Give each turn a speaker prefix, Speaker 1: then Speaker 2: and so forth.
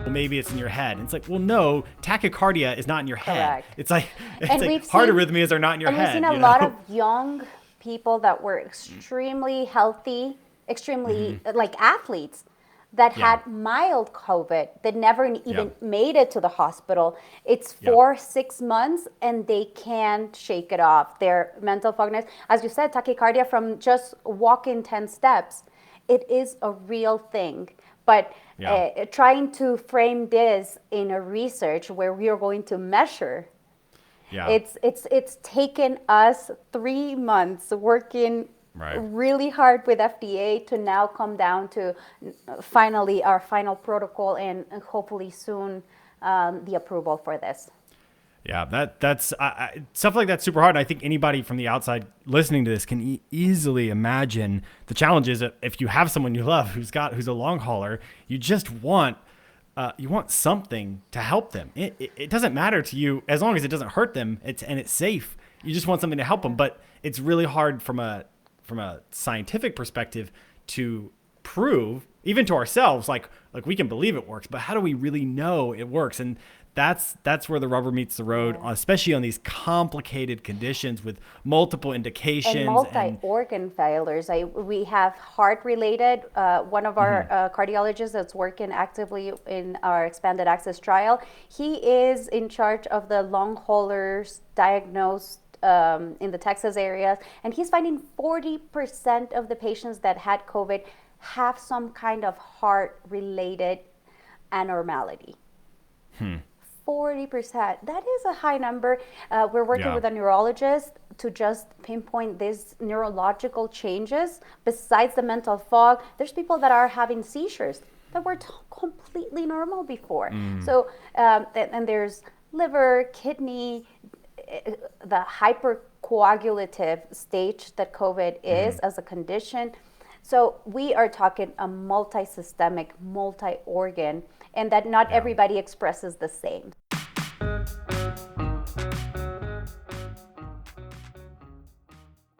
Speaker 1: well, maybe it's in your head. And it's like, well, no, tachycardia is not in your head.
Speaker 2: Correct.
Speaker 1: It's like,
Speaker 2: we've
Speaker 1: heart
Speaker 2: seen-
Speaker 1: arrhythmias are not in your
Speaker 2: And
Speaker 1: head.
Speaker 2: we've seen a
Speaker 1: you
Speaker 2: lot
Speaker 1: know?
Speaker 2: of young people that were extremely healthy, extremely like athletes that
Speaker 1: Yeah.
Speaker 2: had mild COVID that never even
Speaker 1: Yeah.
Speaker 2: made it to the hospital. It's
Speaker 1: Yeah.
Speaker 2: 4-6 months and they can't shake it off. Their mental fogness, as you said, tachycardia from just walking 10 steps. It is a real thing. But
Speaker 1: Yeah.
Speaker 2: trying to frame this in a research where we are going to measure,
Speaker 1: Yeah.
Speaker 2: it's taken us 3 months working
Speaker 1: Right.
Speaker 2: really hard with FDA to now come down to finally our final protocol and hopefully soon the approval for this.
Speaker 1: Yeah, that's stuff like that's super hard. And I think anybody from the outside listening to this can easily imagine the challenges. If you have someone you love who's a long hauler, you just want something to help them. It doesn't matter to you as long as it doesn't hurt them. It's safe. You just want something to help them. But it's really hard from a scientific perspective to prove, even to ourselves, like we can believe it works, but how do we really know it works? And that's where the rubber meets the road, especially on these complicated conditions with multiple indications
Speaker 2: and multi-organ failures. We have heart-related. One of our cardiologists that's working actively in our expanded access trial, he is in charge of the Longhaulers diagnosed in the Texas area, and he's finding 40% of the patients that had COVID have some kind of heart-related abnormality. 40%. That is a high number. We're working with a neurologist to just pinpoint these neurological changes. Besides the mental fog, there's people that are having seizures that were completely normal before. So, and there's liver, kidney, the hypercoagulative stage that COVID is as a condition. So we are talking a multi-systemic, multi-organ, and that not everybody expresses the same.